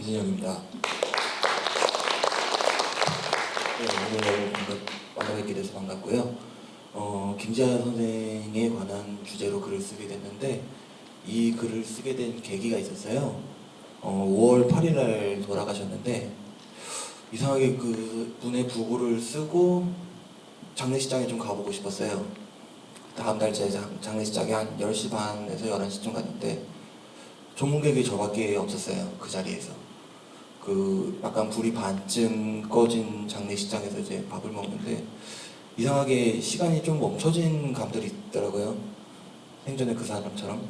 김진영입니다. 네, 오늘 너무 만나뵙게 돼서 반갑고요. 김지아 선생에 관한 주제로 글을 쓰게 됐는데 이 글을 쓰게 된 계기가 있었어요. 5월 8일 날 돌아가셨는데 이상하게 그 분의 부고를 쓰고 장례식장에 좀 가보고 싶었어요. 다음 날 제 장례식장이 한 10시 반에서 11시쯤 갔는데 조문객이 저밖에 없었어요. 그 자리에서. 그 약간 불이 반쯤 꺼진 장례식장에서 이제 밥을 먹는데 이상하게 시간이 좀 멈춰진 감들이 있더라고요. 생전에 그 사람처럼.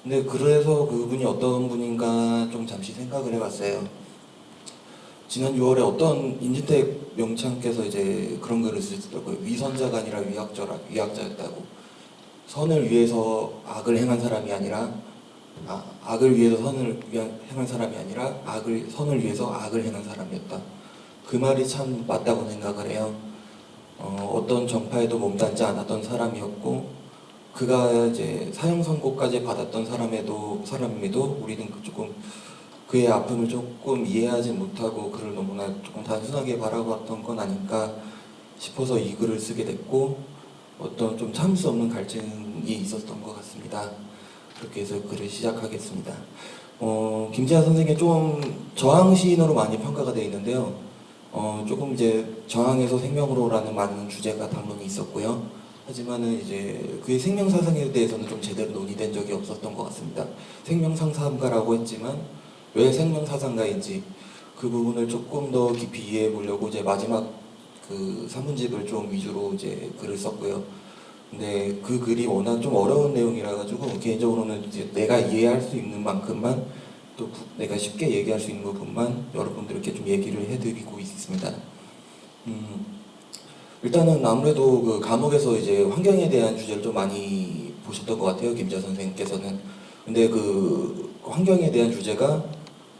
근데 그래서 그분이 어떤 분인가 좀 잠시 생각을 해봤어요. 지난 6월에 어떤 임진택 명창께서 이제 그런 글을 쓰시더라고요. 위선자가 아니라 위약자였다고. 선을 위해서 악을 행한 사람이 아니라 악을 위해서 행한 사람이 아니라 선을 위해서 악을 행한 사람이었다. 그 말이 참 맞다고 생각을 해요. 어떤 정파에도 몸담지 않았던 사람이었고 그가 이제 사형 선고까지 받았던 사람임에도 우리는 조금 그의 아픔을 조금 이해하지 못하고 그를 너무나 조금 단순하게 바라봤던 건 아닐까 싶어서 이 글을 쓰게 됐고 어떤 좀 참을 수 없는 갈증이 있었던 것 같습니다. 그렇게 해서 글을 시작하겠습니다. 김지아 선생의 좀 저항 시인으로 많이 평가가 되어 있는데요. 조금 이제 저항에서 생명으로라는 많은 주제가 담론이 있었고요. 하지만은 이제 그의 생명 사상에 대해서는 좀 제대로 논의된 적이 없었던 것 같습니다. 생명 상상가라고 했지만 왜 생명 사상가인지 그 부분을 조금 더 깊이 이해해 보려고 이제 마지막 그 산문집을 좀 위주로 이제 글을 썼고요. 근데 그 글이 워낙 좀 어려운 내용이라 가지고 개인적으로는 이제 내가 이해할 수 있는 만큼만 또 내가 쉽게 얘기할 수 있는 부분만 여러분들께 좀 얘기를 해드리고 있습니다. 일단은 아무래도 그 감옥에서 이제 환경에 대한 주제를 좀 많이 보셨던 것 같아요, 김지아 선생님께서는. 근데 그 환경에 대한 주제가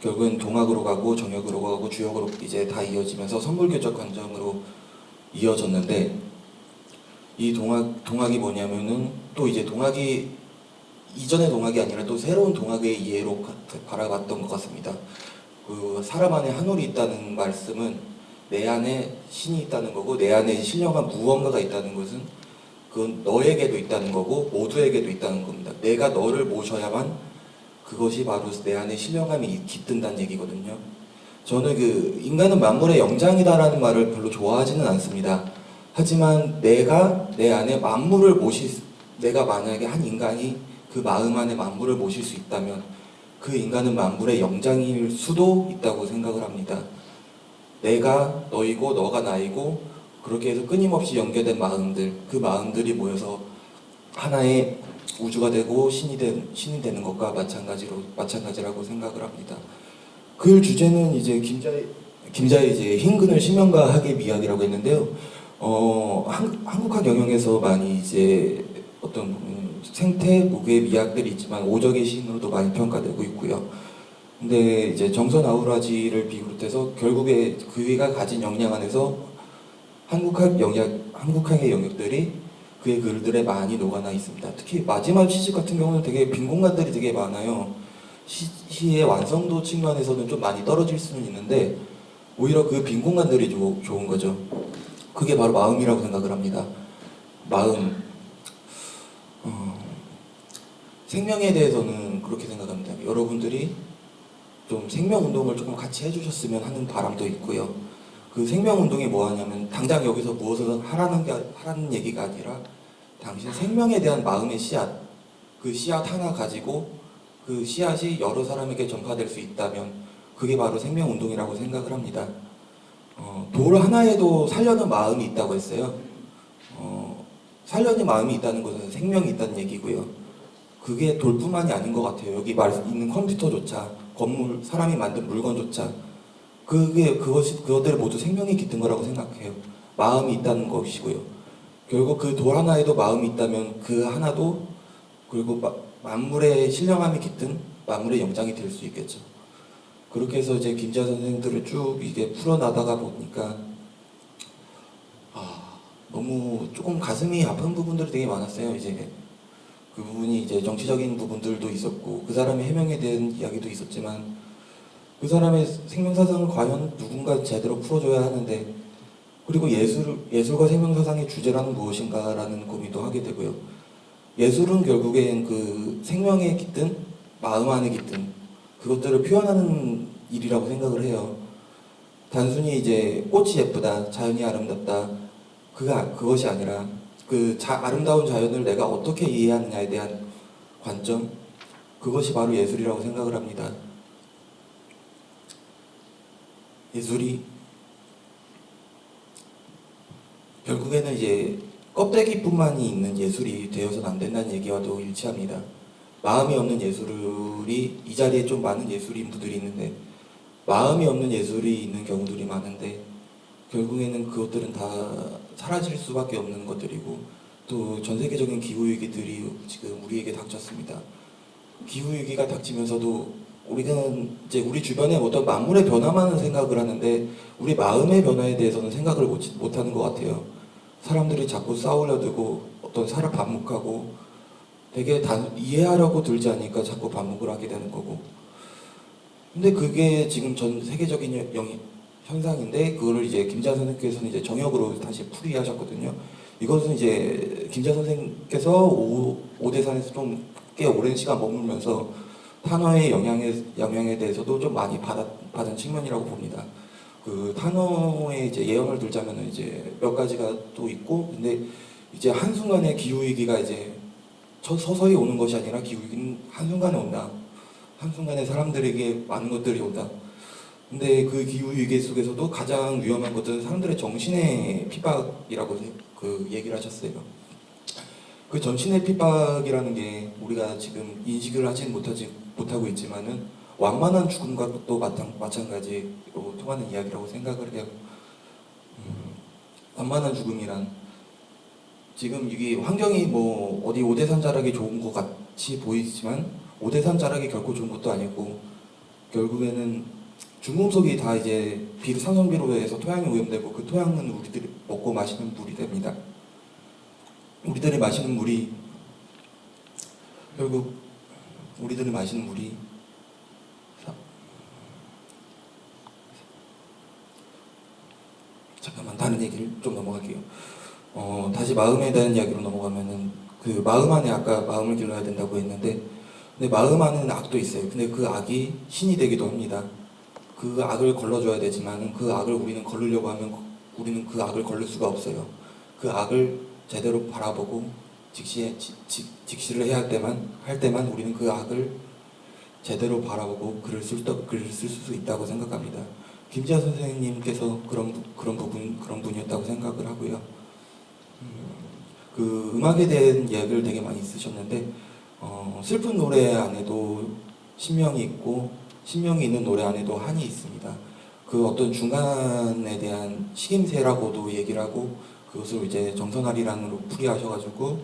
결국은 동학으로 가고 정역으로 가고 주역으로 이제 다 이어지면서 선불교적 관점으로 이어졌는데 이 동학이 뭐냐면은 또 이제 동학이 이전의 동학이 아니라 또 새로운 동학의 이해로 바라봤던 것 같습니다. 그 사람 안에 한올이 있다는 말씀은 내 안에 신이 있다는 거고 내 안에 신령한 무언가가 있다는 것은 그건 너에게도 있다는 거고 모두에게도 있다는 겁니다. 내가 너를 모셔야만 그것이 바로 내 안에 신령함이 깃든다는 얘기거든요. 저는 그 인간은 만물의 영장이다라는 말을 별로 좋아하지는 않습니다. 하지만 내가 내 안에 내가 만약에 한 인간이 그 마음 안에 만물을 모실 수 있다면 그 인간은 만물의 영장일 수도 있다고 생각을 합니다. 내가 너이고 너가 나이고 그렇게 해서 끊임없이 연결된 마음들, 그 마음들이 모여서 하나의 우주가 되고 신이 되는 것과 마찬가지라고 생각을 합니다. 그 주제는 이제 김자의 이제 흰 그늘 심연과 학의 미학이라고 했는데요. 한국학 영역에서 많이 이제 어떤 생태 무괴 미학들이 있지만 오적의 시인으로도 많이 평가되고 있고요. 근데 이제 정선 아우라지를 비롯해서 결국에 그가 가진 역량 안에서 한국학의 영역들이 그의 글들에 많이 녹아나 있습니다. 특히 마지막 시집 같은 경우는 되게 빈 공간들이 되게 많아요. 시의 완성도 측면에서는 좀 많이 떨어질 수는 있는데 오히려 그 빈 공간들이 좋은 거죠. 그게 바로 마음이라고 생각을 합니다. 마음. 생명에 대해서는 그렇게 생각합니다. 여러분들이 좀 생명운동을 조금 같이 해주셨으면 하는 바람도 있고요. 그 생명운동이 뭐하냐면 당장 여기서 무엇을 하라는 얘기가 아니라 당신 생명에 대한 마음의 씨앗, 그 씨앗 하나 가지고 그 씨앗이 여러 사람에게 전파될 수 있다면 그게 바로 생명운동이라고 생각을 합니다. 돌 하나에도 살려는 마음이 있다고 했어요. 살려는 마음이 있다는 것은 생명이 있다는 얘기고요. 그게 돌뿐만이 아닌 것 같아요. 여기 있는 컴퓨터조차, 건물, 사람이 만든 물건조차 그것들이 모두 생명이 깃든 거라고 생각해요. 마음이 있다는 것이고요. 결국 그 돌 하나에도 마음이 있다면 그 하나도 그리고 만물의 신령함이 깃든 만물의 영장이 될 수 있겠죠. 그렇게 해서 이제 김지아 선생들을 쭉 이게 풀어나다가 보니까 너무 조금 가슴이 아픈 부분들이 되게 많았어요. 이제 그 부분이 이제 정치적인 부분들도 있었고 그 사람의 해명에 대한 이야기도 있었지만 그 사람의 생명사상을 과연 누군가 제대로 풀어줘야 하는데, 그리고 예술과 생명사상의 주제라는 무엇인가라는 고민도 하게 되고요. 예술은 결국엔 그 생명에 깃든 마음 안에 깃든 그것들을 표현하는 일이라고 생각을 해요. 단순히 이제 꽃이 예쁘다, 자연이 아름답다, 그것이 아니라 아름다운 자연을 내가 어떻게 이해하느냐에 대한 관점, 그것이 바로 예술이라고 생각을 합니다. 예술이 결국에는 이제 껍데기뿐만이 있는 예술이 되어서는 안 된다는 얘기와도 일치합니다. 마음이 없는 예술이 이 자리에 좀 많은 예술인분들이 있는데, 마음이 없는 예술이 있는 경우들이 많은데, 결국에는 그것들은 다 사라질 수밖에 없는 것들이고, 또 전 세계적인 기후위기들이 지금 우리에게 닥쳤습니다. 기후위기가 닥치면서도 우리는 이제 우리 주변의 어떤 만물의 변화만은 생각을 하는데, 우리 마음의 변화에 대해서는 생각을 못하는 것 같아요. 사람들이 자꾸 싸우려 들고 어떤 살아 반목하고, 되게 이해하려고 들지 않으니까 자꾸 반목을 하게 되는 거고. 근데 그게 지금 전 세계적인 현상인데, 그거를 이제 김자 선생님께서는 이제 정역으로 다시 풀이하셨거든요. 이것은 이제 김자 선생님께서 오대산에서 좀 꽤 오랜 시간 머물면서 탄어의 영향에 대해서도 좀 많이 받은 측면이라고 봅니다. 그 탄어의 이제 예언을 들자면은 이제 몇 가지가 또 있고, 근데 이제 한순간에 기후위기가 이제 서서히 오는 것이 아니라 기후위기는 한순간에 온다. 한순간에 사람들에게 많은 것들이 온다. 근데 그 기후위기 속에서도 가장 위험한 것은 사람들의 정신의 핍박이라고 얘기를 하셨어요. 그 정신의 핍박이라는 게 우리가 지금 인식을 하지 못하고 있지만은 완만한 죽음과 또 마찬가지로 통하는 이야기라고 생각을 해요. 완만한 죽음이란, 지금 이게 환경이 뭐 어디 오대산 자락이 좋은 것 같이 보이지만 오대산 자락이 결코 좋은 것도 아니고, 결국에는 중금속이 다 이제 산성비로 해서 토양이 오염되고, 그 토양은 우리들이 먹고 마시는 물이 됩니다. 우리들이 마시는 물이 결국 우리들이 마시는 물이 잠깐만 다른 얘기를 좀 넘어갈게요. 다시 마음에 대한 이야기로 넘어가면은, 그 마음 안에 아까 마음을 길러야 된다고 했는데, 근데 마음 안에는 악도 있어요. 근데 그 악이 신이 되기도 합니다. 그 악을 걸러줘야 되지만 그 악을 우리는 걸르려고 하면 우리는 그 악을 걸를 수가 없어요. 그 악을 제대로 바라보고 직시를 해야 할 때만 우리는 그 악을 제대로 바라보고 글을 쓸 수 있다고 생각합니다. 김지아 선생님께서 그런 분이었다고 생각을 하고요. 그 음악에 대한 이야기를 되게 많이 쓰셨는데, 슬픈 노래 안에도 신명이 있고, 신명이 있는 노래 안에도 한이 있습니다. 그 어떤 중간에 대한 식임새라고도 얘기를 하고, 그것을 이제 정선아리랑으로 풀이하셔가지고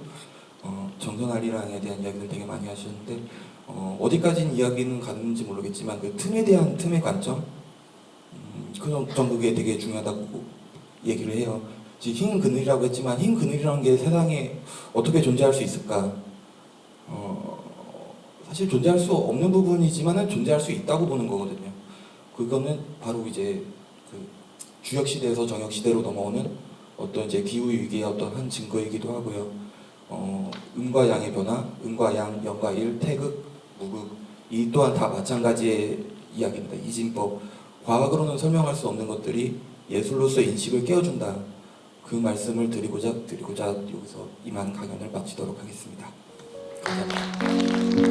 정선아리랑에 대한 이야기를 되게 많이 하셨는데, 어디까지 이야기는 가는지 모르겠지만 그 틈의 관점, 그게 되게 중요하다고 얘기를 해요. 지금 흰 그늘이라고 했지만 흰 그늘이라는 게 세상에 어떻게 존재할 수 있을까? 사실 존재할 수 없는 부분이지만 존재할 수 있다고 보는 거거든요. 그거는 바로 이제 그 주역 시대에서 정역 시대로 넘어오는 어떤 이제 기후 위기의 어떤 한 증거이기도 하고요. 음과 양의 변화, 음과 양, 영과 일, 태극, 무극, 이 또한 다 마찬가지의 이야기입니다. 이진법, 과학으로는 설명할 수 없는 것들이 예술로서 인식을 깨워준다. 그 말씀을 드리고자 여기서 이만 강연을 마치도록 하겠습니다. 감사합니다.